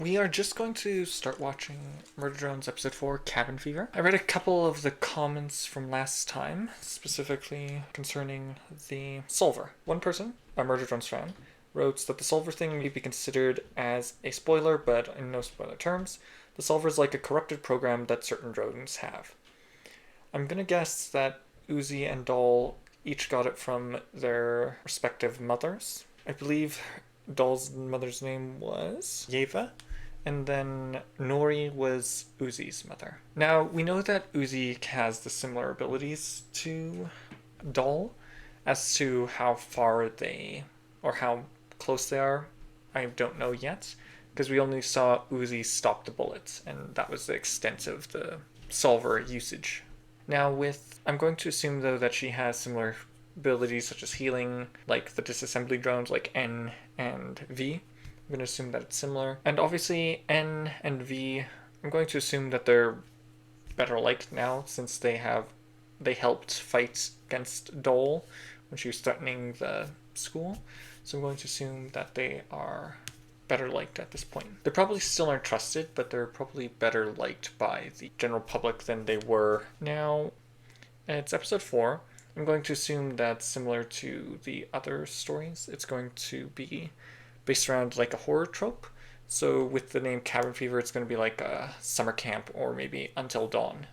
We are just going to start watching Murder Drones Episode 4, Cabin Fever. I read a couple of the comments from last time, specifically concerning the solver. One person, a Murder Drones fan, wrote that the solver thing may be considered as a spoiler, but in no spoiler terms. The solver is like a corrupted program that certain drones have. I'm gonna guess that Uzi and Doll each got it from their respective mothers. I believe Doll's mother's name was Yeva, and then Nori was Uzi's mother. Now, we know that Uzi has the similar abilities to Doll. As to how far they, or how close they are, I don't know yet, because we only saw Uzi stop the bullets, and that was the extent of the solver usage. Now I'm going to assume though that she has similar abilities such as healing, like the disassembly drones like N and V. I'm going to assume that it's similar. And obviously N and V, I'm going to assume that they're better liked now since they helped fight against Dole when she was threatening the school. So I'm going to assume that they are better liked at this point. They probably still aren't trusted, but they're probably better liked by the general public than they were. Now, it's episode 4. I'm going to assume that similar to the other stories, it's going to be based around like a horror trope. So with the name Cabin Fever, it's going to be like a summer camp or maybe Until Dawn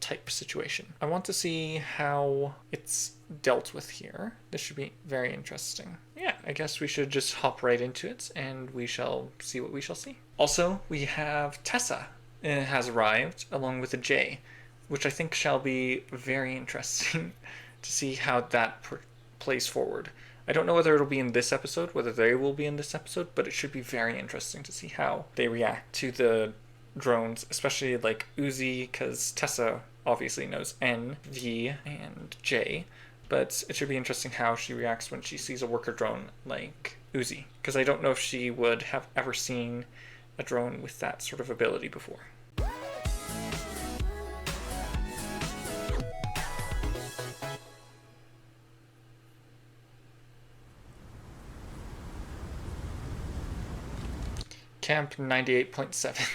type situation. I want to see how it's dealt with here. This should be very interesting. Yeah, I guess we should just hop right into it and we shall see what we shall see. Also, we have Tessa has arrived along with a J, which I think shall be very interesting to see how that plays forward. I don't know whether it'll be in this episode, whether they will be in this episode, but it should be very interesting to see how they react to the drones, especially like Uzi, because Tessa obviously knows N, V, and J, but it should be interesting how she reacts when she sees a worker drone like Uzi, because I don't know if she would have ever seen a drone with that sort of ability before. Camp 98.7,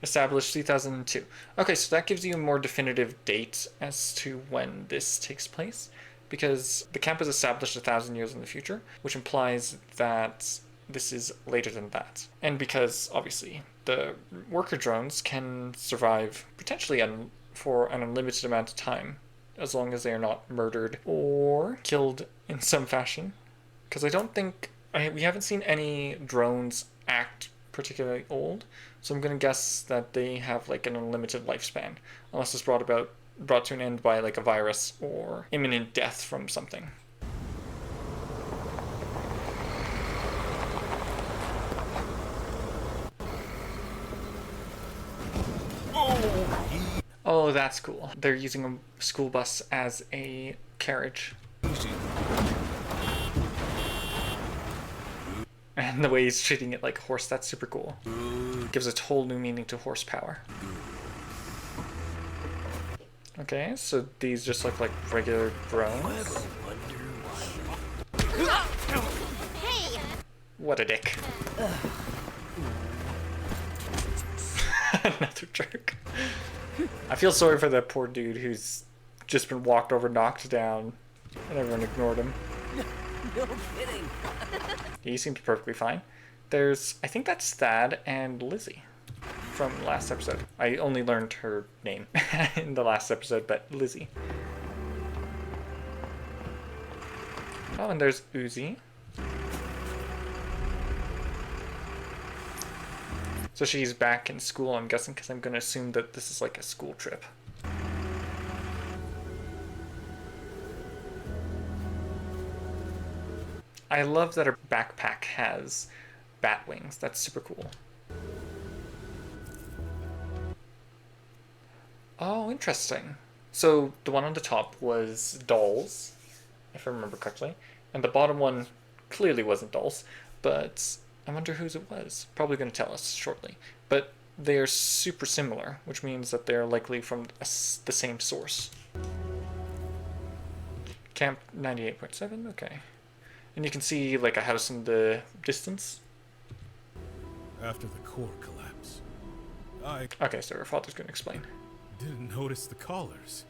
established 2002. Okay, so that gives you a more definitive date as to when this takes place, because the camp is established 1,000 years in the future, which implies that this is later than that. And because, obviously, the worker drones can survive potentially for an unlimited amount of time, as long as they are not murdered or killed in some fashion. Because I don't think, we haven't seen any drones act particularly old, so I'm going to guess that they have like an unlimited lifespan, unless it's brought to an end by like a virus or imminent death from something. Oh, that's cool. They're using a school bus as a carriage. And the way he's treating it like a horse, that's super cool. Gives a whole new meaning to horsepower. Okay, so these just look like regular drones. Hey! What a dick. Another jerk. I feel sorry for that poor dude who's just been walked over, knocked down, and everyone ignored him. No kidding. He seems perfectly fine. I think that's Thad and Lizzie from last episode. I only learned her name in the last episode, but Lizzie. Oh, and there's Uzi. So she's back in school, I'm guessing, because I'm going to assume that this is like a school trip. I love that her backpack has bat wings. That's super cool. Oh, interesting. So the one on the top was Dolls, if I remember correctly, and the bottom one clearly wasn't Dolls, but I wonder whose it was. Probably going to tell us shortly. But they are super similar, which means that they're likely from the same source. Camp 98.7, okay. And you can see like a house in the distance. After the core collapsed, I Okay, so her father's gonna explain. didn't notice the collars.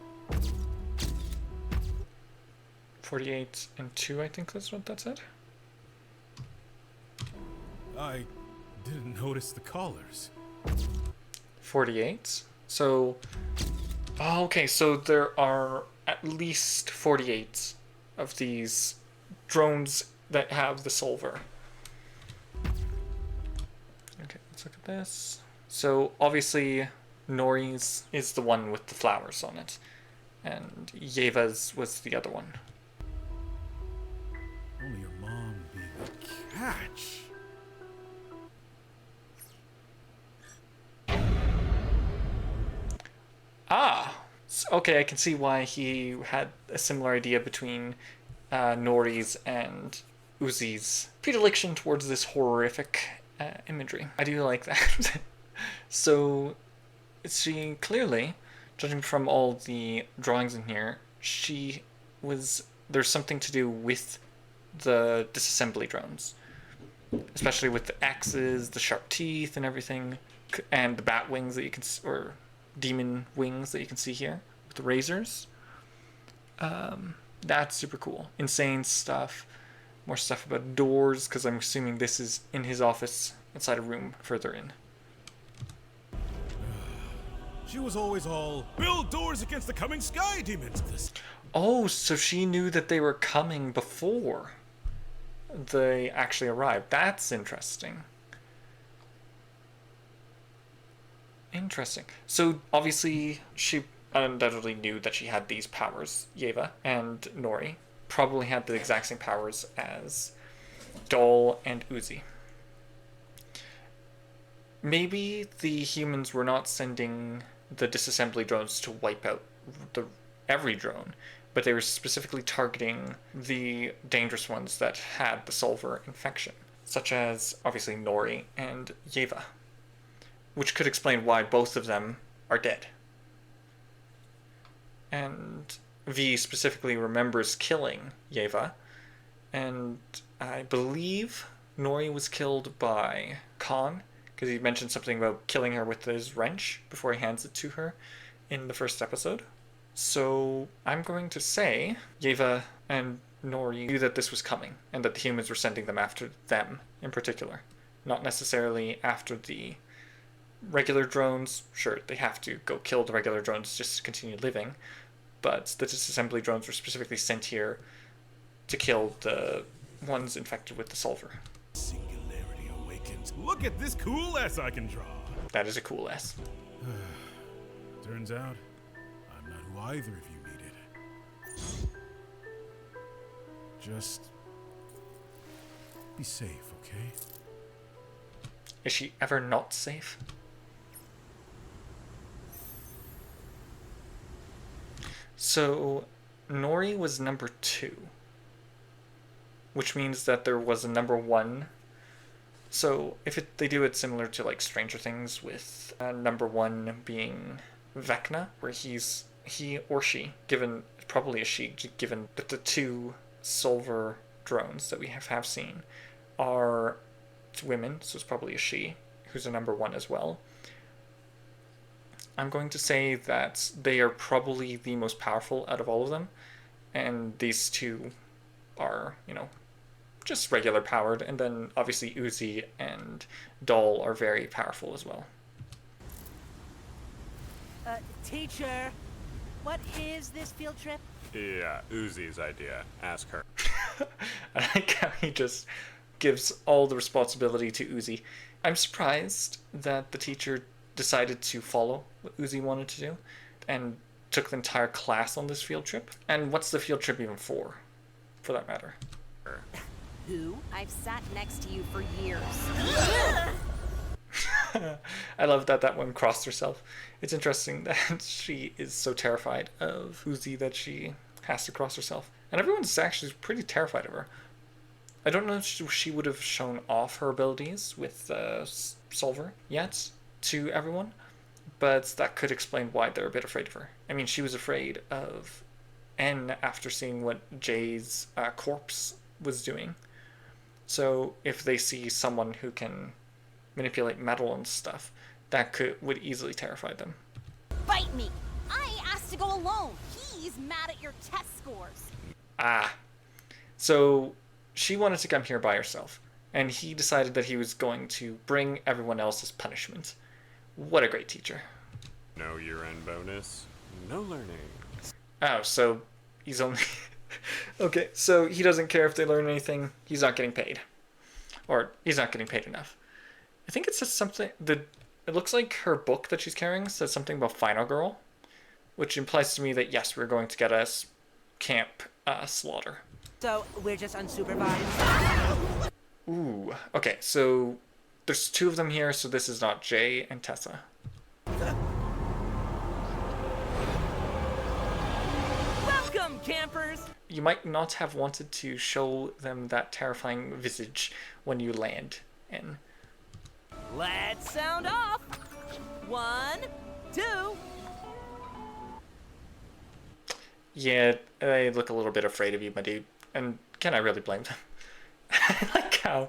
48 and 2, I think that's what that said. I didn't notice the collars. 48. So, oh, okay, so there are at least 48 of these drones that have the solver. Okay, let's look at this. So, obviously, Nori's is the one with the flowers on it, and Yeva's was the other one. Only your mom being a catch. Ah! Okay, I can see why he had a similar idea between Nori's and Uzi's predilection towards this horrific imagery. I do like that. So, she clearly, judging from all the drawings in here, there's something to do with the disassembly drones. Especially with the axes, the sharp teeth, and everything, and the bat wings that you can, or demon wings that you can see here with the razors. That's super cool. Insane stuff. More stuff about doors, because I'm assuming this is in his office inside a room further in. She was always all, build doors against the coming sky demons. Oh, so she knew that they were coming before they actually arrived. That's interesting. Interesting. So obviously she undoubtedly knew that she had these powers, Yeva, and Nori probably had the exact same powers as Dol and Uzi. Maybe the humans were not sending the disassembly drones to wipe out every drone, but they were specifically targeting the dangerous ones that had the Solver infection, such as obviously Nori and Yeva, which could explain why both of them are dead. And V specifically remembers killing Yeva, and I believe Nori was killed by Khan, because he mentioned something about killing her with his wrench before he hands it to her in the first episode. So I'm going to say Yeva and Nori knew that this was coming, and that the humans were sending them after them in particular. Not necessarily after the regular drones. Sure, they have to go kill the regular drones just to continue living, but the disassembly drones were specifically sent here to kill the ones infected with the Solver. Singularity awakens. Look at this cool S I can draw. That is a cool S. Turns out, I'm not who either of you needed. Just be safe, okay? Is she ever not safe? So, Nori was number 2, which means that there was a number 1. So, if they do it similar to like Stranger Things, with number 1 being Vecna, where he or she, given probably a she, given that the 2 Solver drones that we have seen are women, so it's probably a she, who's a number 1 as well. I'm going to say that they are probably the most powerful out of all of them, and these 2 are, just regular powered, and then obviously Uzi and Dol are very powerful as well. Teacher, what is this field trip? Yeah, Uzi's idea. Ask her. I like how he just gives all the responsibility to Uzi. I'm surprised that the teacher decided to follow what Uzi wanted to do and took the entire class on this field trip. And what's the field trip even for that matter? Who? I've sat next to you for years. I love that one crossed herself. It's interesting that she is so terrified of Uzi that she has to cross herself. And everyone's actually pretty terrified of her. I don't know if she would have shown off her abilities with Solver yet to everyone, but that could explain why they're a bit afraid of her. I mean, she was afraid of N after seeing what Jay's corpse was doing. So if they see someone who can manipulate metal and stuff, would easily terrify them. Bite me! I asked to go alone. He's mad at your test scores. Ah. So she wanted to come here by herself, and he decided that he was going to bring everyone else as punishment. What a great teacher. No year-end bonus, no learning. Oh, so he's only... Okay, so he doesn't care if they learn anything. He's not getting paid. Or he's not getting paid enough. I think it says something... It looks like her book that she's carrying says something about Final Girl, which implies to me that, yes, we're going to get us Camp Slaughter. So, we're just unsupervised? Ooh, okay, so there's 2 of them here, so this is not Jay and Tessa. Welcome, campers! You might not have wanted to show them that terrifying visage when you land in. Let's sound off! 1, 2... Yeah, they look a little bit afraid of you, my dude. And can I really blame them? I like how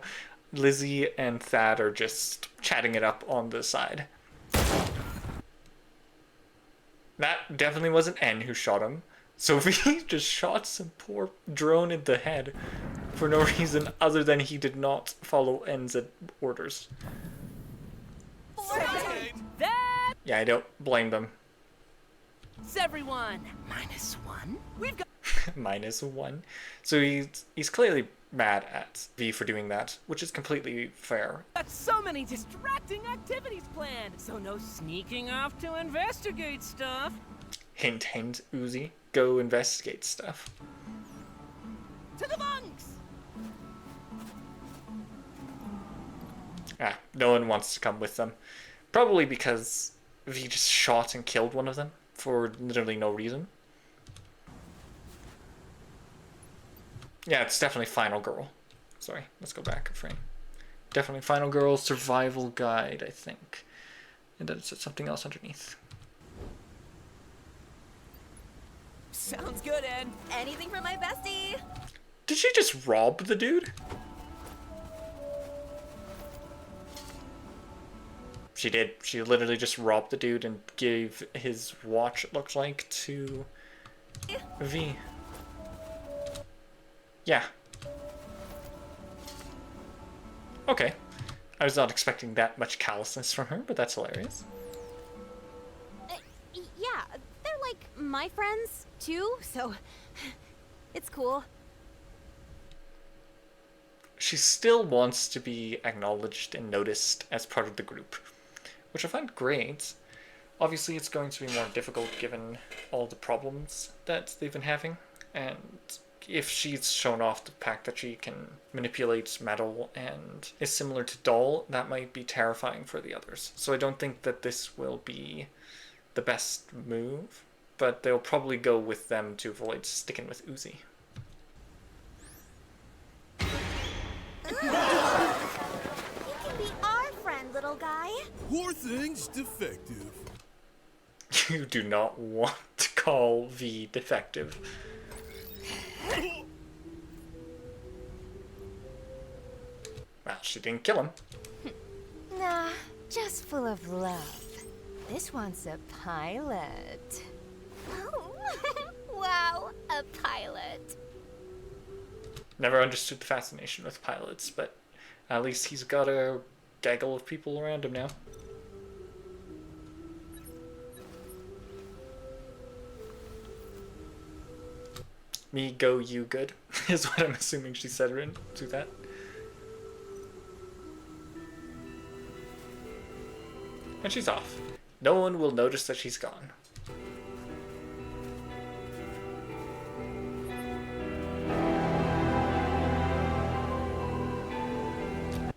Lizzie and Thad are just chatting it up on the side. That definitely wasn't N who shot him. Sophie just shot some poor drone in the head for no reason other than he did not follow N's orders. That's Yeah, I don't blame them. everyone! -1? We've got... -1. So he's clearly mad at V for doing that, which is completely fair. Got so many distracting activities planned, so no sneaking off to investigate stuff. Hint, hint, Uzi. Go investigate stuff. To the bunks! Ah, no one wants to come with them. Probably because V just shot and killed one of them for literally no reason. Yeah, it's definitely Final Girl. Sorry, let's go back a frame. Definitely Final Girl Survival Guide, I think. And then it said something else underneath. Sounds good, Ed. Anything for my bestie? Did she just rob the dude? She did. She literally just robbed the dude and gave his watch, it looks like, to V. Yeah. Okay. I was not expecting that much callousness from her, but that's hilarious. Yeah, they're like my friends too, so it's cool. She still wants to be acknowledged and noticed as part of the group, which I find great. Obviously, it's going to be more difficult given all the problems that they've been having, and if she's shown off the fact that she can manipulate metal and is similar to Doll, that might be terrifying for the others. So I don't think that this will be the best move, but they'll probably go with them to avoid sticking with Uzi. You can be our friend, little guy. Poor thing's defective. You do not want to call V defective. Well, she didn't kill him. Nah, just full of love. This one's a pilot. Wow, a pilot. Never understood the fascination with pilots, but at least he's got a gaggle of people around him now. Me go, you good, is what I'm assuming she said to that. And she's off. No one will notice that she's gone.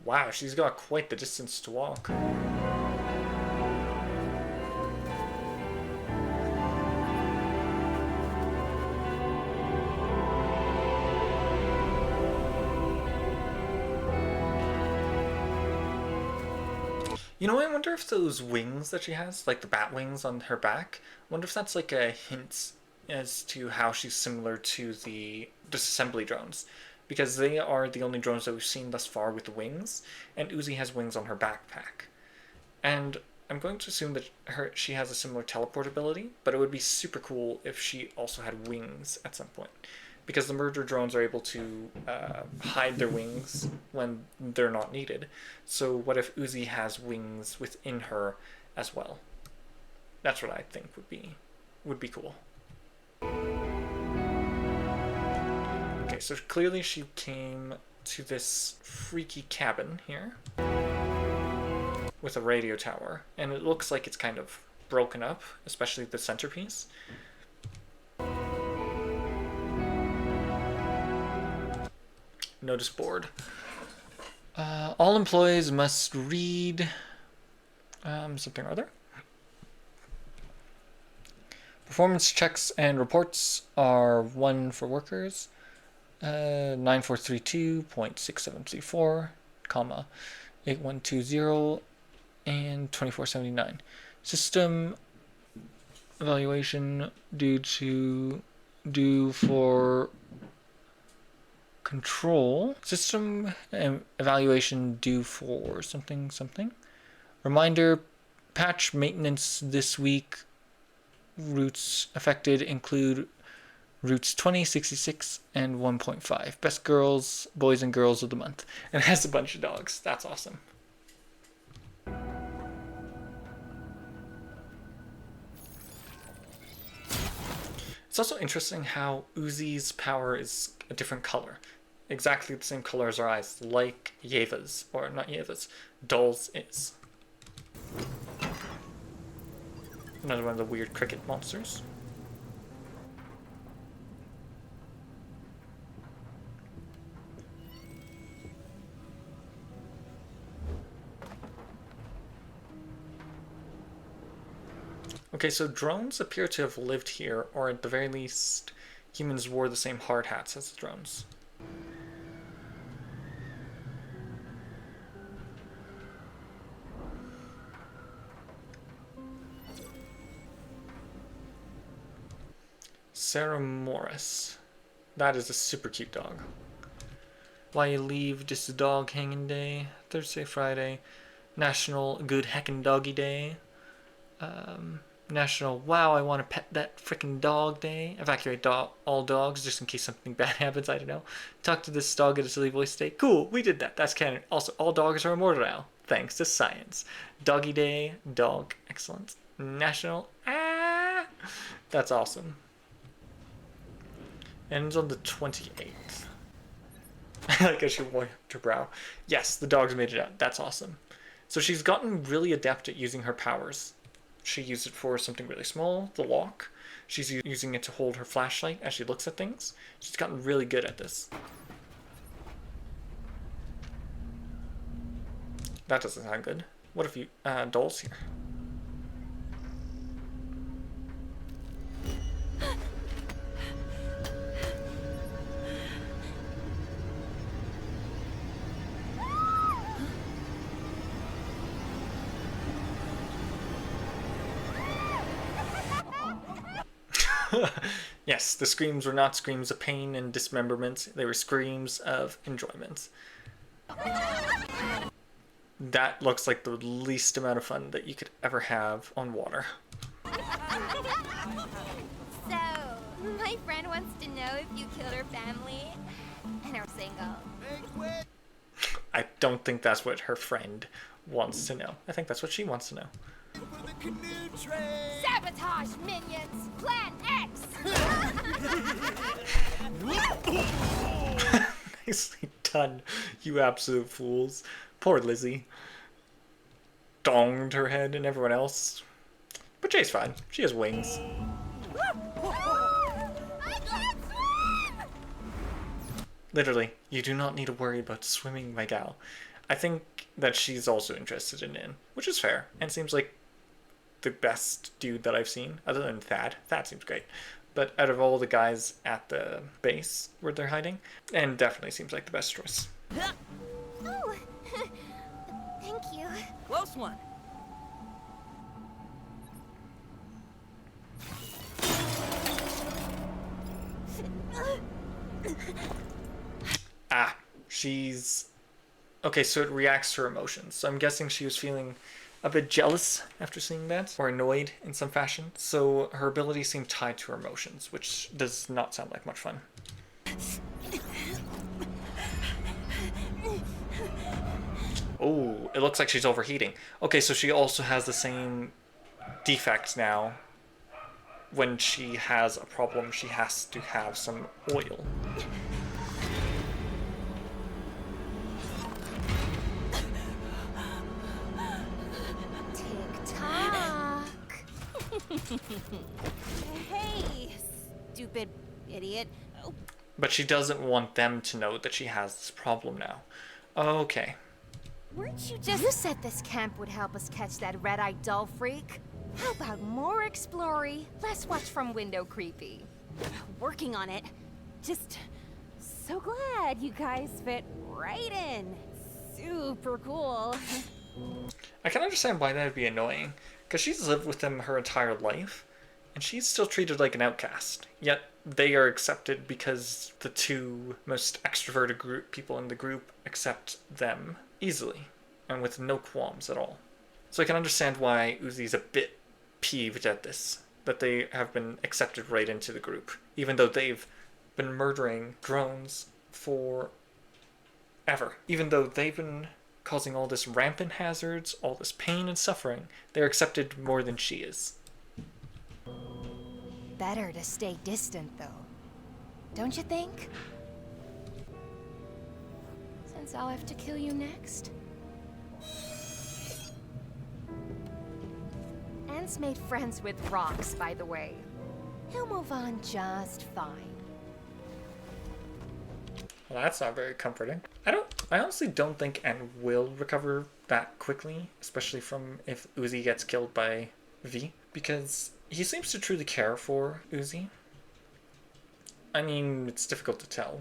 Wow, she's got quite the distance to walk. You know, I wonder if those wings that she has, like the bat wings on her back, I wonder if that's like a hint as to how she's similar to the disassembly drones. Because they are the only drones that we've seen thus far with the wings, and Uzi has wings on her backpack. And I'm going to assume that she has a similar teleport ability, but it would be super cool if she also had wings at some point. Because the murder drones are able to hide their wings when they're not needed. So what if Uzi has wings within her as well? That's what I think would be cool. Okay, so clearly she came to this freaky cabin here with a radio tower, and it looks like it's kind of broken up, especially the centerpiece. Notice board. All employees must read something or other. Performance checks and reports are 1 for workers, 9432.6734, comma 8120 and 2479. System evaluation due for control. System evaluation due for something. Reminder, patch maintenance this week. Routes affected include routes 20, 66, and 1.5. Best girls, boys and girls of the month. And it has a bunch of dogs. That's awesome. It's also interesting how Uzi's power is a different color. Exactly the same color as her eyes, like Yeva's, or not Yeva's, Doll's is. Another one of the weird cricket monsters. Okay, so drones appear to have lived here, or at the very least, humans wore the same hard hats as the drones. Sarah Morris. That is a super cute dog. Why you leave this dog hanging day? Thursday, Friday. National Good Heckin' Doggy Day. National Wow, I want to pet that frickin' dog day. Evacuate all dogs just in case something bad happens, I don't know. Talk to this dog at a silly voice day. Cool, we did that. That's canon. Also, all dogs are immortal now, thanks to science. Doggy Day, dog, excellent. National That's awesome. Ends on the 28th. I like how she wiped her brow. Yes, the dogs made it out. That's awesome. So she's gotten really adept at using her powers. She used it for something really small, the lock. She's using it to hold her flashlight as she looks at things. She's gotten really good at this. That doesn't sound good. What if you... Doll's here. Yes, the screams were not screams of pain and dismemberment. They were screams of enjoyment. That looks like the least amount of fun that you could ever have on water. So, my friend wants to know if you killed her family and are single. I don't think that's what her friend wants to know. I think that's what she wants to know. Sabotage, minions! Plan X! Nicely done, you absolute fools. Poor Lizzie. Donged her head and everyone else. But Jay's fine. She has wings. I can't swim! Literally, you do not need to worry about swimming, my gal. I think that she's also interested in Nin, which is fair, and seems like the best dude that I've seen, other than Thad. Thad seems great. But out of all the guys at the base where they're hiding, and definitely seems like the best choice. Oh, thank you. Close one. Ah, she's... Okay, so it reacts to her emotions. So I'm guessing she was feeling a bit jealous after seeing that, or annoyed in some fashion. So her abilities seem tied to her emotions, which does not sound like much fun. Oh, it looks like she's overheating. Okay, so she also has the same defect now. When she has a problem, she has to have some oil. Tick-tock. Hey, stupid idiot. Oh, But she doesn't want them to know that she has this problem now. Okay. weren't you just... You said this camp would help us catch that red-eyed doll freak. How about more explory, less watch from window creepy? working on it? Just so glad you guys fit right in. Super cool. I can understand why that would be annoying, because she's lived with them her entire life, and she's still treated like an outcast. Yet they are accepted because the two most extroverted people in the group accept them easily, and with no qualms at all. So I can understand why Uzi's a bit peeved at this, that they have been accepted right into the group, even though they've been murdering drones for ever. Even though they've been causing all this rampant hazards, all this pain and suffering, they're accepted more than she is. Better to stay distant, though. Don't you think? Since I'll have to kill you next. Anne's made friends with rocks, by the way. He'll move on just fine. Well, that's not very comforting. I honestly don't think Anne will recover that quickly, especially from if Uzi gets killed by V, because he seems to truly care for Uzi. I mean, it's difficult to tell.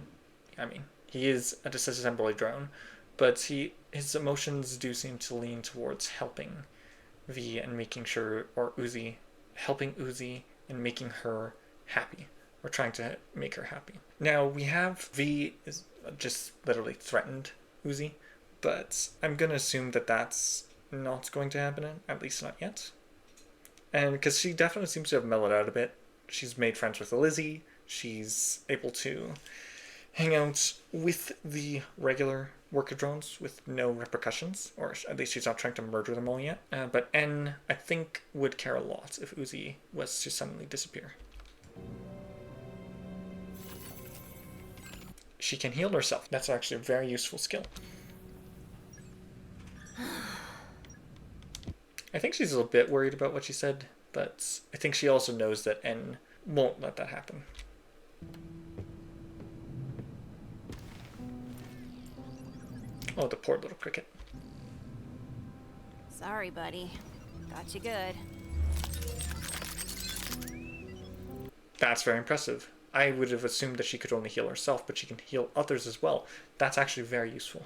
I mean, he is a disassembly drone, but his emotions do seem to lean towards helping V and making sure, or Uzi, helping Uzi and making her happy, or trying to make her happy. Now, we have V is just literally threatened Uzi, but I'm going to assume that that's not going to happen, at least not yet. And because she definitely seems to have mellowed out a bit. She's made friends with Lizzie. She's able to hang out with the regular worker drones with no repercussions, or at least she's not trying to murder them all yet. But N, I think, would care a lot if Uzi was to suddenly disappear. She can heal herself. That's actually a very useful skill. I think she's a little bit worried about what she said, but I think she also knows that N won't let that happen. Oh, the poor little cricket. Sorry, buddy. Got you good. That's very impressive. I would have assumed that she could only heal herself, but she can heal others as well. That's actually very useful.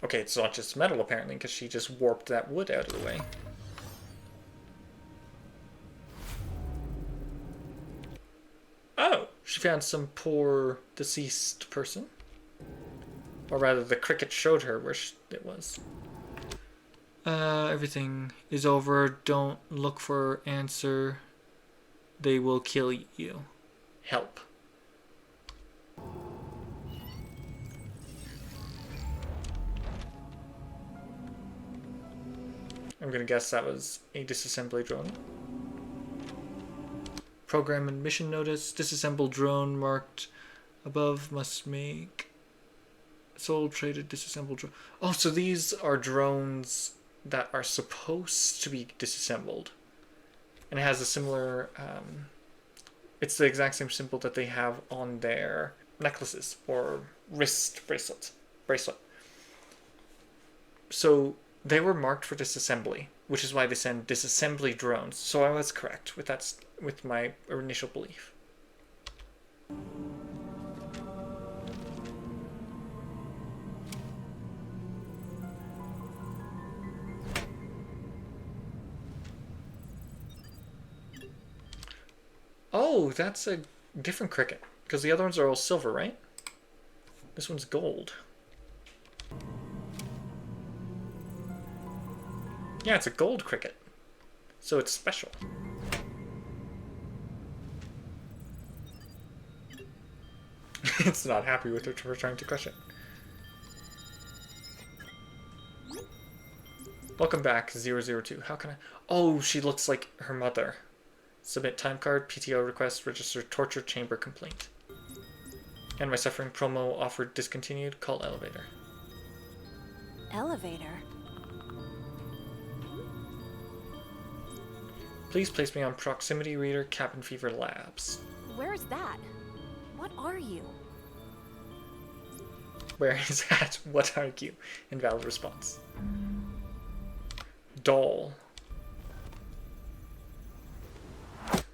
Okay, it's not just metal apparently, because she just warped that wood out of the way. Oh, she found some poor deceased person. Or rather, the cricket showed her where it was. Everything is over. Don't look for answer. They will kill you. Help. I'm gonna guess that was a disassembly drone. Program and mission notice. Disassembled drone marked above must make sold traded disassembled drone. Oh, so these are drones that are supposed to be disassembled. And it has a similar it's the exact same symbol that they have on their necklaces or wrist bracelet. So they were marked for disassembly, which is why they send disassembly drones. So I was correct with my initial belief. Oh, that's a different cricket. Because the other ones are all silver, right? This one's gold. Yeah, it's a gold cricket. So it's special. It's not happy with her for trying to crush it. Welcome back, 002. How can I... Oh, she looks like her mother. Submit time card, PTO request, register torture chamber complaint. And my suffering promo offered discontinued, call elevator. Elevator? Please place me on proximity reader, cabin fever labs. Where's that? What are you? Where is that? What are you? Invalid response. Doll.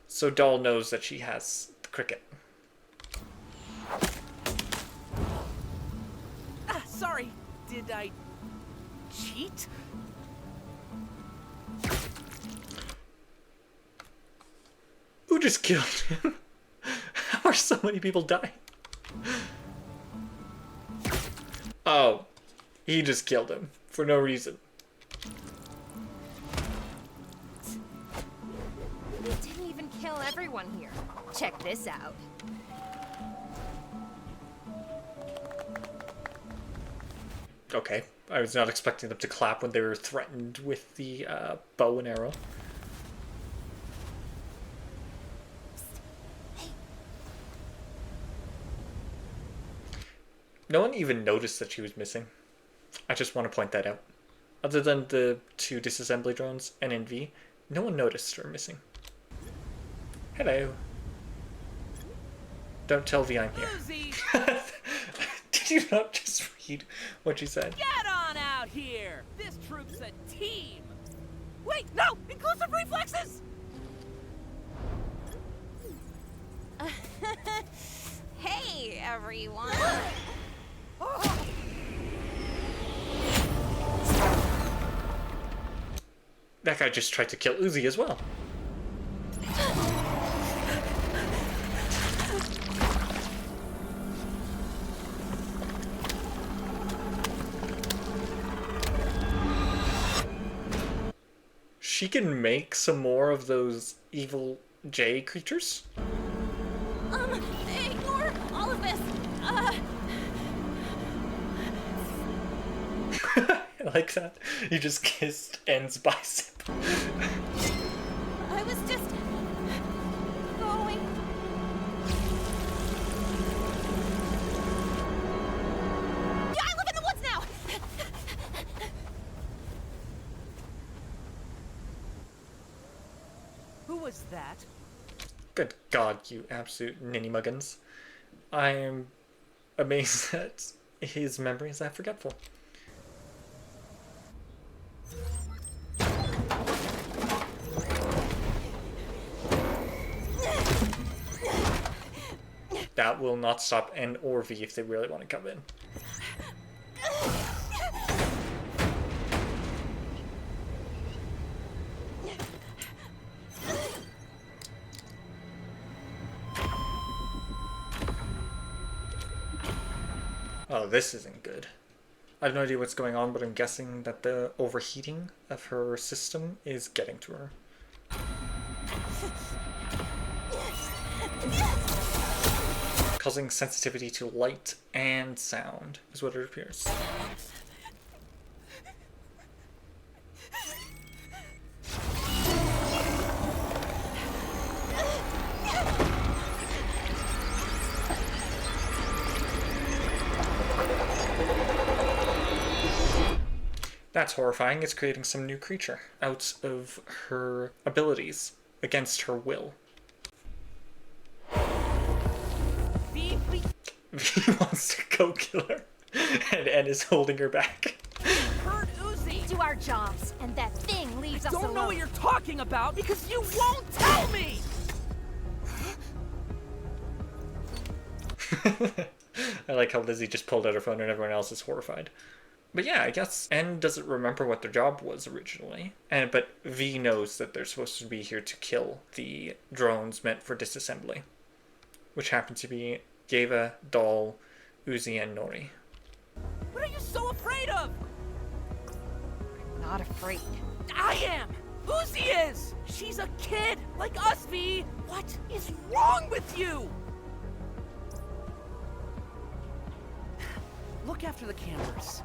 So Doll knows that she has the cricket. Sorry, did I cheat? Who just killed him? How are so many people dying? Oh, he just killed him for no reason. We didn't even kill everyone here. Check this out. Okay, I was not expecting them to clap when they were threatened with the bow and arrow. No one even noticed that she was missing. I just want to point that out. Other than the 2 disassembly drones and NV, no one noticed her missing. Hello. Don't tell V I'm here. Uzi, Did you not just read what she said? get on out here! This troop's a team! Wait, no! Inclusive reflexes! Hey, everyone! That guy just tried to kill Uzi as well. She can make some more of those evil J creatures? Ignore all of this! I like that. You just kissed N's bicep. I was just... going... Yeah, I live in the woods now! Who was that? Good God, you absolute ninny muggins. I am amazed that his memory is that forgetful. That will not stop N or V if they really want to come in. Oh, this isn't good. I have no idea what's going on, but I'm guessing that the overheating of her system is getting to her. Causing sensitivity to light and sound, is what it appears. That's horrifying. It's creating some new creature out of her abilities against her will. V wants to go kill her, and N is holding her back. Hurt Uzi! Do our jobs, and that thing leaves us Don't alone. know what you're talking about because you won't tell me! I like how Lizzie just pulled out her phone and everyone else is horrified. But yeah, I guess N doesn't remember what their job was originally, but V knows that they're supposed to be here to kill the drones meant for disassembly, which happen to be Geva, Doll, Uzi, and Nori. What are you so afraid of? Not afraid. I am! Uzi is! She's a kid, like us, V! What is wrong with you? Look after the cameras.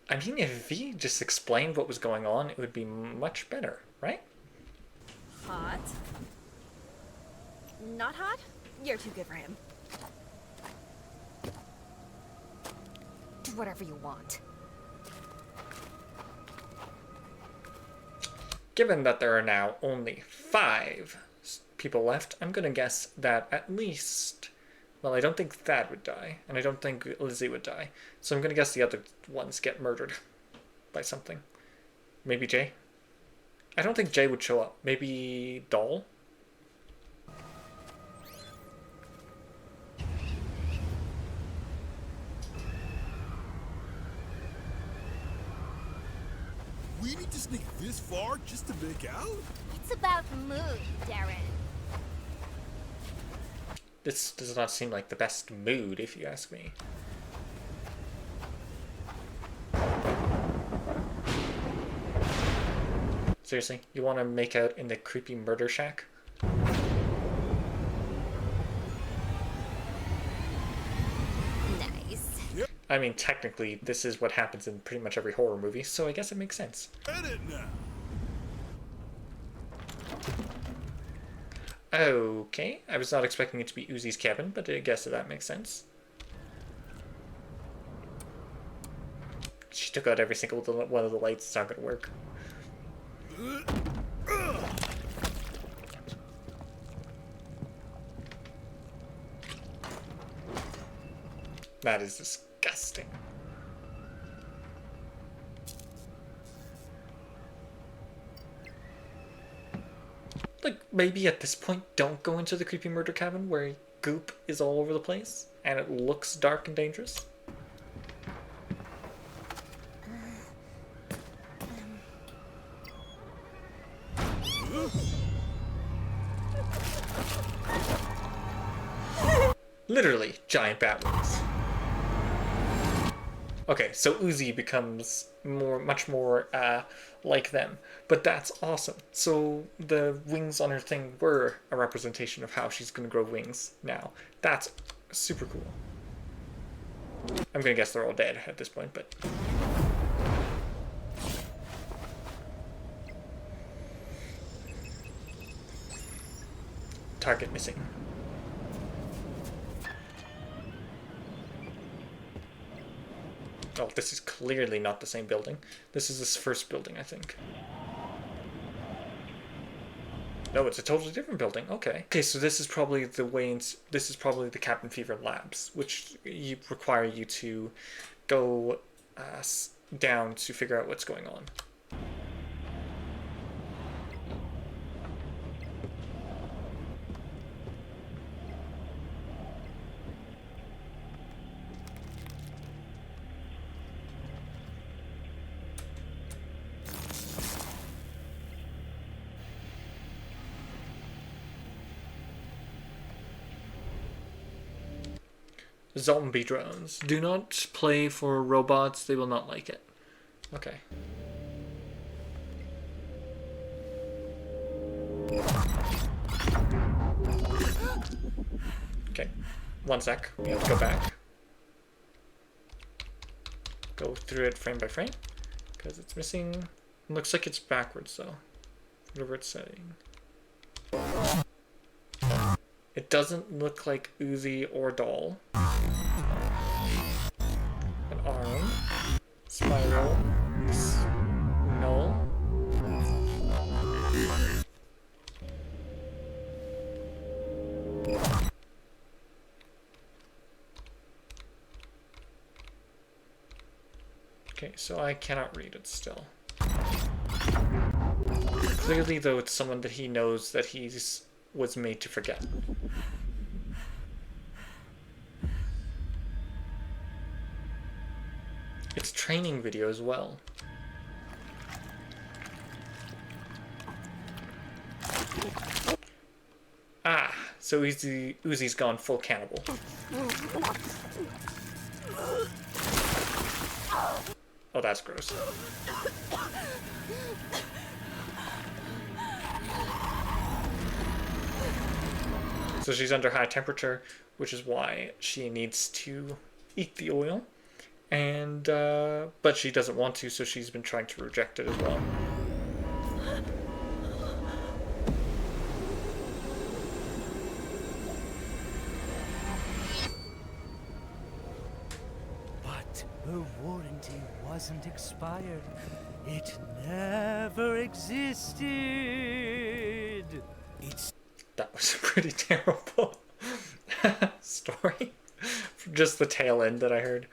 I mean, if V just explained what was going on, it would be much better, right? Hot. Not hot? You're too good for him. Do whatever you want. Given that there are now only 5 people left, I'm gonna guess that at least... Well, I don't think Thad would die, and I don't think Lizzie would die. So I'm gonna guess the other ones get murdered by something. Maybe Jay? I don't think Jay would show up. Maybe Doll? We need to sneak this far just to make out? It's about mood, Darren. This does not seem like the best mood, if you ask me. Seriously, you want to make out in the creepy murder shack? Nice. I mean, technically, this is what happens in pretty much every horror movie, so I guess it makes sense. Edit now. Okay, I was not expecting it to be Uzi's cabin, but I guess that makes sense. She took out every single one of the lights, it's not gonna work. That is disgusting. Like, maybe at this point, don't go into the creepy murder cabin where goop is all over the place and it looks dark and dangerous. Literally, giant bat wings. Okay, so Uzi becomes much more like them, but that's awesome. So the wings on her thing were a representation of how she's gonna grow wings now. That's super cool. I'm gonna guess they're all dead at this point, but... Target missing. Oh, this is clearly not the same building. This is this first building, I think. No, it's a totally different building. Okay. Okay, so this is probably this is probably the Cabin Fever labs, which require you to go down to figure out what's going on. Zombie drones. Do not play for robots, they will not like it. Okay. Okay, 1 sec. We have to go back. Go through it frame by frame, because it's missing. It looks like it's backwards though. Whatever it's saying. It doesn't look like Uzi or Doll. An arm. Spiral. Null. Okay, so I cannot read it still. Clearly, though, it's someone that he knows that was made to forget. It's a training video as well. Ah, so Uzi's gone full cannibal. Oh, that's gross. So she's under high temperature, which is why she needs to eat the oil. And, but she doesn't want to, so she's been trying to reject it as well. But her warranty wasn't expired. It never existed. It's That was a pretty terrible story. Just the tail end that I heard.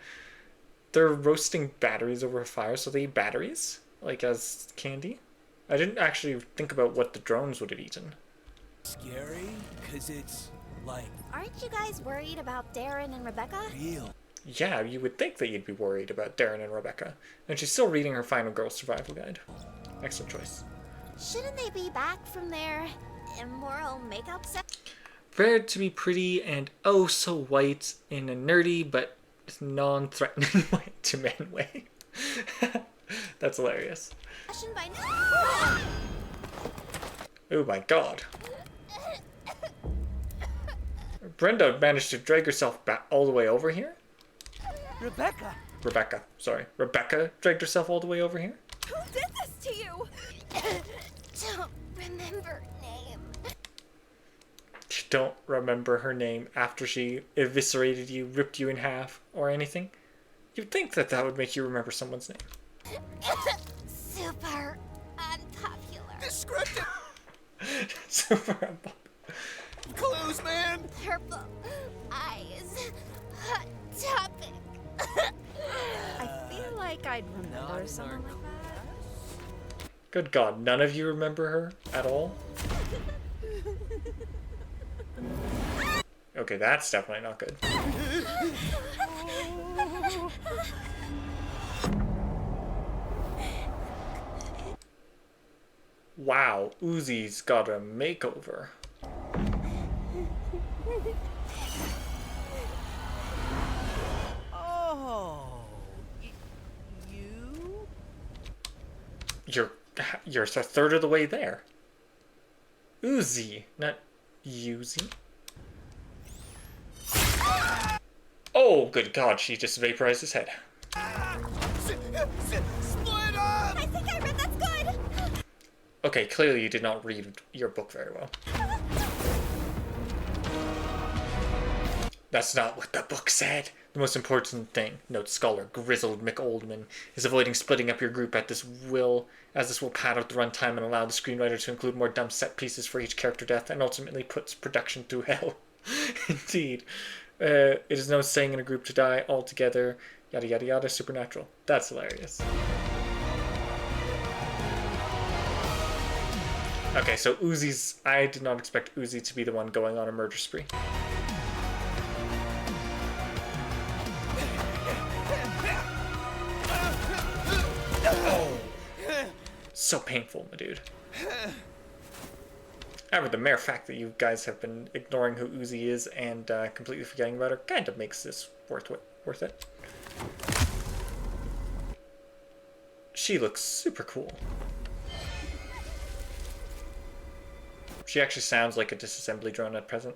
They're roasting batteries over a fire, so they eat batteries? Like as candy? I didn't actually think about what the drones would have eaten. scary, because it's, like, Aren't you guys worried about Darren and Rebecca? real. Yeah, you would think that you'd be worried about Darren and Rebecca. And she's still reading her final girl survival guide. Excellent choice. Shouldn't they be back from their immoral makeup set? Rare to be pretty and oh so white in a nerdy but non-threatening way to men way. That's hilarious. Fashion by now. Oh my god. Brenda managed to drag herself back all the way over here? Rebecca, Sorry. Rebecca dragged herself all the way over here? Who did this to you? Don't remember name. You don't remember her name after she eviscerated you, ripped you in half, or anything? You'd think that that would make you remember someone's name. Super unpopular. descriptive Super unpopular. clues, man. Purple eyes. Hot topic. I feel like I'd remember someone like that. Good god, none of you remember her at all? Okay, that's definitely not good. Wow, Uzi's got a makeover. Oh, you? You're a third of the way there. Uzi, not Uzi. Oh, good god, she just vaporized his head. Split up! I think I read that's good. Okay, clearly you did not read your book very well. That's not what the book said. The most important thing, notes scholar Grizzled McOldman, is avoiding splitting up your group as this will pad out the runtime and allow the screenwriter to include more dumb set pieces for each character death and ultimately puts production through hell. Indeed. It is no saying in a group to die altogether, yada yada yada, supernatural. That's hilarious. Okay, so I did not expect Uzi to be the one going on a murder spree. Oh, so painful, my dude. However, the mere fact that you guys have been ignoring who Uzi is and completely forgetting about her kind of makes this worth it. She looks super cool. She actually sounds like a disassembly drone at present.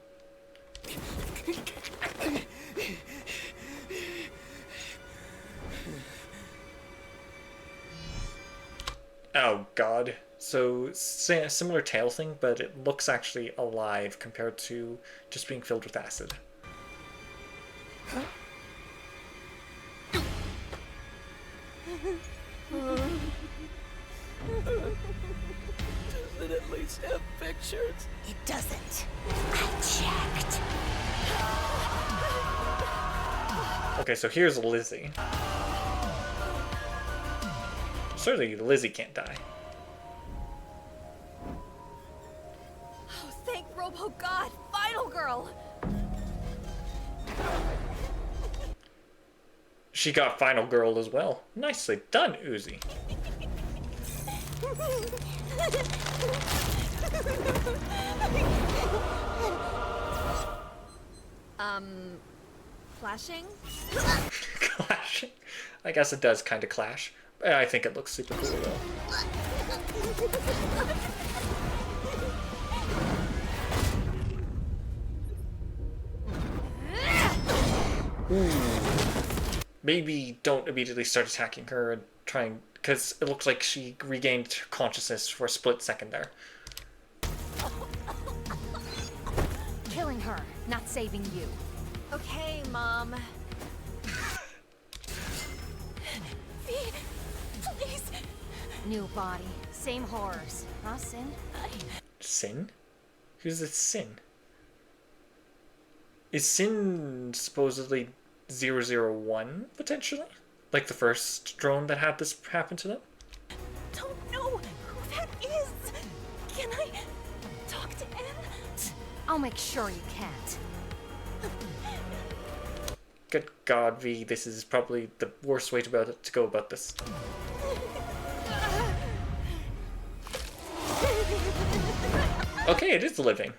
Oh god. So, similar tail thing, but it looks actually alive compared to just being filled with acid. Does it at least have pictures? It doesn't. I checked. Okay, so here's Lizzie. Certainly Lizzie can't die. Oh, thank Robo God. Final girl. She got Final Girl as well. Nicely done, Uzi. Flashing? Clashing. I guess it does kind of clash. I think it looks super cool though. Ooh. Maybe don't immediately start attacking her and trying, because it looks like she regained consciousness for a split second there. Killing her, not saving you. Okay, Mom. Please. New body, same horrors. Huh, Sin? Sin? Who's this Sin? Is Sin supposedly 001, potentially? Like the first drone that had this happen to them? Don't know who that is. Can I talk to Anne? I'll make sure you can't. Good God, V, this is probably the worst way to go about this. Okay, it is living.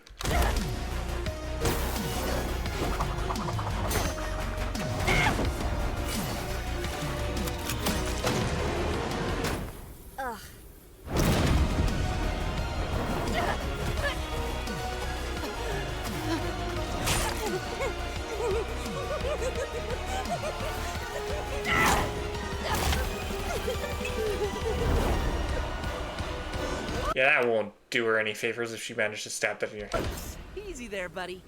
Ugh. Yeah, that won't do her any favors if she manages to stab that in your head. Easy there, buddy.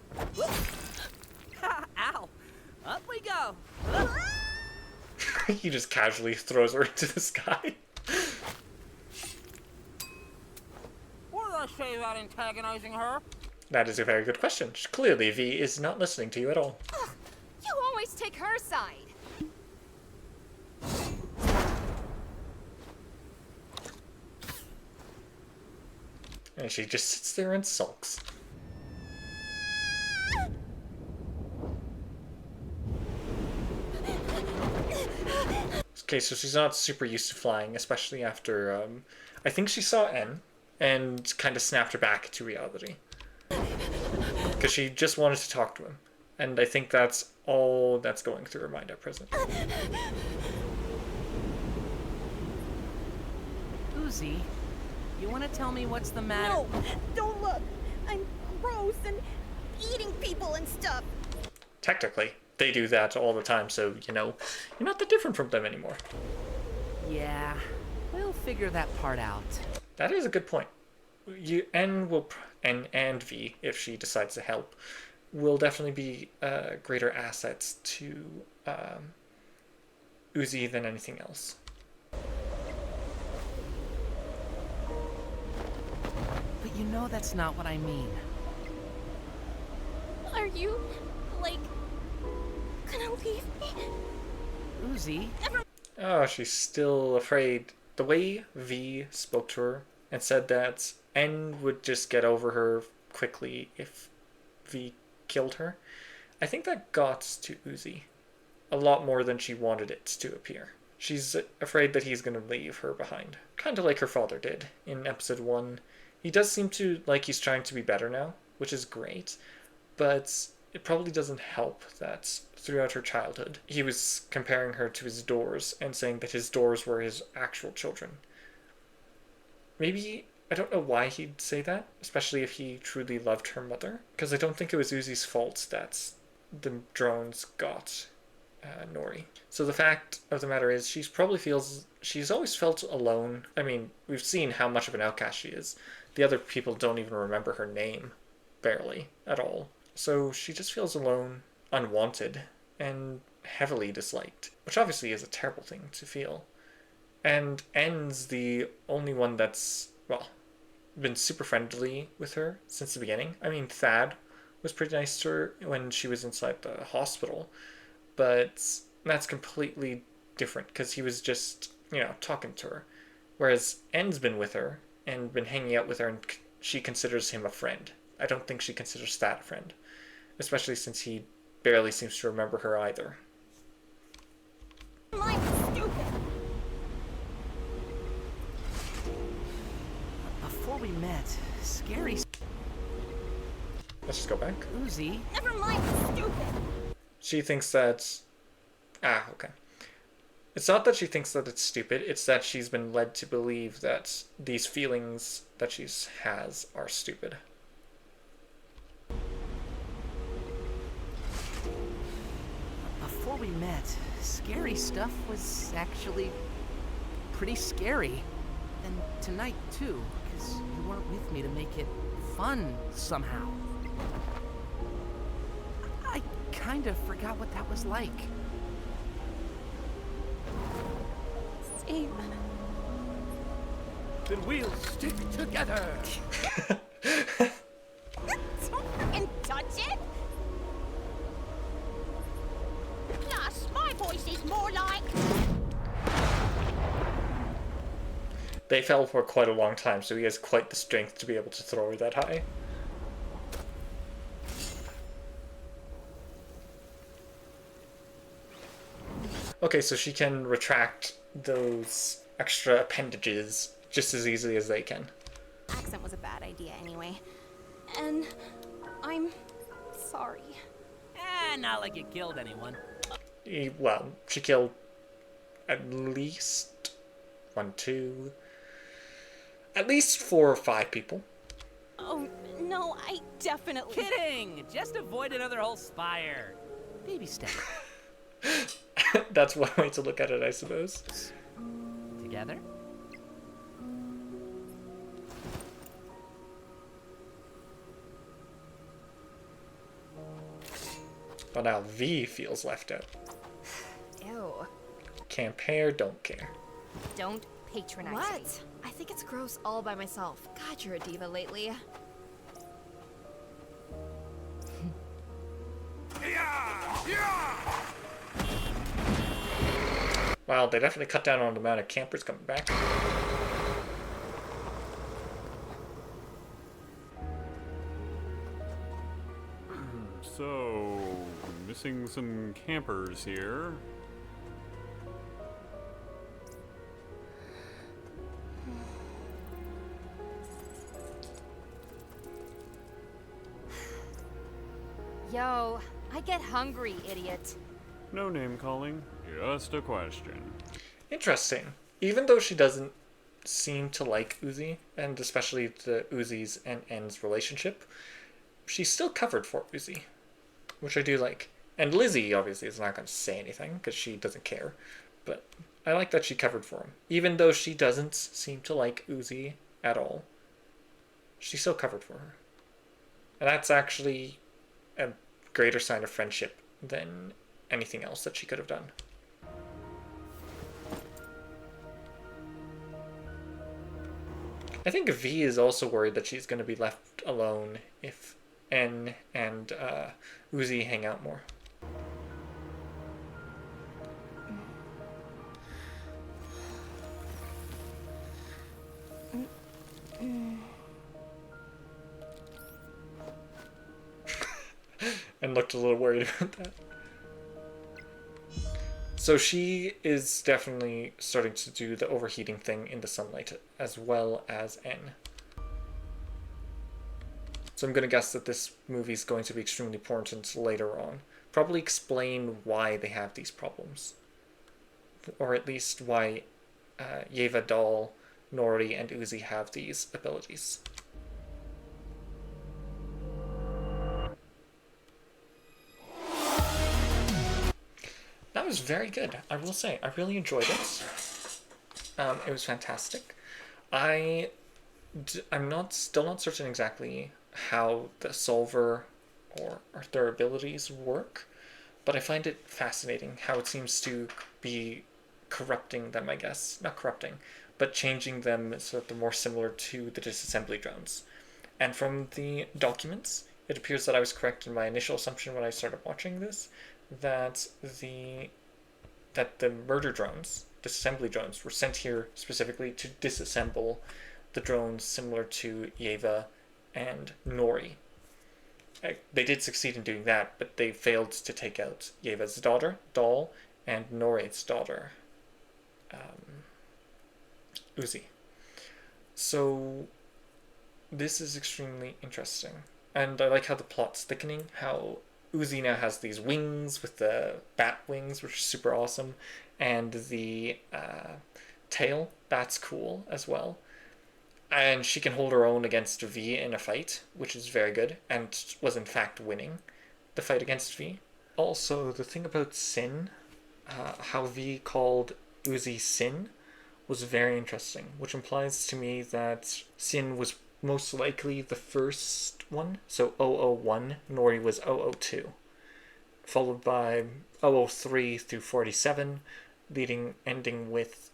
Ow. Up we go. He just casually throws her into the sky. What did I say about antagonizing her? That is a very good question. Clearly, V is not listening to you at all. You always take her side. And she just sits there and sulks. Okay, so she's not super used to flying, especially after, I think she saw N and kind of snapped her back to reality. Because she just wanted to talk to him. And I think that's all that's going through her mind at present. Uzi, you want to tell me what's the matter? No, don't look. I'm gross and eating people and stuff. Technically, they do that all the time, so, you know, you're not that different from them anymore. Yeah, we'll figure that part out. That is a good point. N will, and V, if she decides to help, will definitely be greater assets to Uzi than anything else. But you know that's not what I mean. Are you, like, gonna leave me? Uzi, Oh, she's still afraid. The way V spoke to her and said that N would just get over her quickly if V killed her, I think that got to Uzi a lot more than she wanted it to appear. She's afraid that he's going to leave her behind. Kind of like her father did in episode 1. He does seem to like he's trying to be better now, which is great, but it probably doesn't help that throughout her childhood he was comparing her to his doors and saying that his doors were his actual children. Maybe, I don't know why he'd say that, especially if he truly loved her mother, because I don't think it was Uzi's fault that the drones got Nori. So the fact of the matter is she's always felt alone. I mean, we've seen how much of an outcast she is. The other people don't even remember her name, barely, at all. So she just feels alone, unwanted, and heavily disliked, which obviously is a terrible thing to feel. And N's the only one that's, well, been super friendly with her since the beginning. I mean, Thad was pretty nice to her when she was inside the hospital, but that's completely different because he was just, talking to her. Whereas N's been with her and been hanging out with her, and she considers him a friend. I don't think she considers Thad a friend, especially since he barely seems to remember her either. we met, scary Let's just go back. Uzi. Never mind, stupid. She thinks that... okay. It's not that she thinks that it's stupid, it's that she's been led to believe that these feelings that she has are stupid. Before we met, scary stuff was actually pretty scary. And tonight, too, because you weren't with me to make it fun somehow. I kind of forgot what that was like. Same. Then we'll stick together. Don't freaking touch it! Plus, my voice is more like... They fell for quite a long time, so he has quite the strength to be able to throw her that high. Okay, so she can retract those extra appendages just as easily as they can. Accent was a bad idea anyway. And I'm sorry. Not like you killed anyone. Well, she killed at least at least 4 or 5 people. Oh, no, I definitely... Kidding! Just avoid another whole spire. Baby step. That's one way to look at it, I suppose. Together? But now V feels left out. Ew. Can't pair, don't care. Don't patronize me. What? I think it's gross all by myself. God, you're a diva lately. Wow, they definitely cut down on the amount of campers coming back. So, missing some campers here. Yo, I get hungry, idiot. No name calling, just a question. Interesting. Even though she doesn't seem to like Uzi, and especially the Uzi's and N's relationship, she's still covered for Uzi, which I do like. And Lizzie obviously is not going to say anything because she doesn't care, but I like that she covered for him. Even though she doesn't seem to like Uzi at all, she still covered for her. And that's actually a greater sign of friendship than anything else that she could have done. I think V is also worried that she's going to be left alone if N and Uzi hang out more. And looked a little worried about that. So she is definitely starting to do the overheating thing in the sunlight, as well as N. So I'm going to guess that this movie is going to be extremely important later on. Probably explain why they have these problems. Or at least why Yeva, Doll, Nori, and Uzi have these abilities. That was very good, I will say. I really enjoyed it. It was fantastic. I'm still not certain exactly how the solver or their abilities work, but I find it fascinating how it seems to be corrupting them, I guess. Not corrupting, but changing them so that they're more similar to the disassembly drones. And from the documents, it appears that I was correct in my initial assumption when I started watching this, that the murder drones, disassembly drones, were sent here specifically to disassemble the drones similar to Yeva and Nori. They did succeed in doing that, but they failed to take out Yeva's daughter, Doll, and Nori's daughter, Uzi. So this is extremely interesting. And I like how the plot's thickening, how Uzi now has these wings with the bat wings, which is super awesome, and the tail, that's cool as well. And she can hold her own against V in a fight, which is very good, and was in fact winning the fight against V. Also, the thing about Sin, how V called Uzi Sin, was very interesting, which implies to me that Sin was most likely the first one, so 001, Nori was 002, followed by 003 through 47, ending with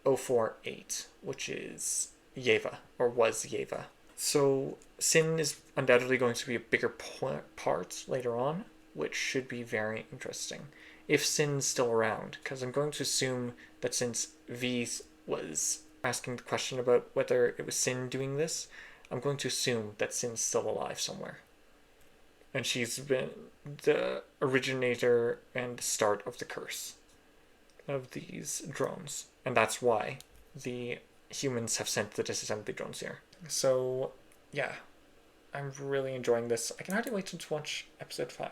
048, which is Yeva, or was Yeva. So Sin is undoubtedly going to be a bigger part later on, which should be very interesting. If Sin's still around, because I'm going to assume that since V was asking the question about whether it was Sin doing this, I'm going to assume that Sin's still alive somewhere. And she's been the originator and the start of the curse of these drones. And that's why the humans have sent the disassembly drones here. So, yeah, I'm really enjoying this. I can hardly wait to watch episode 5.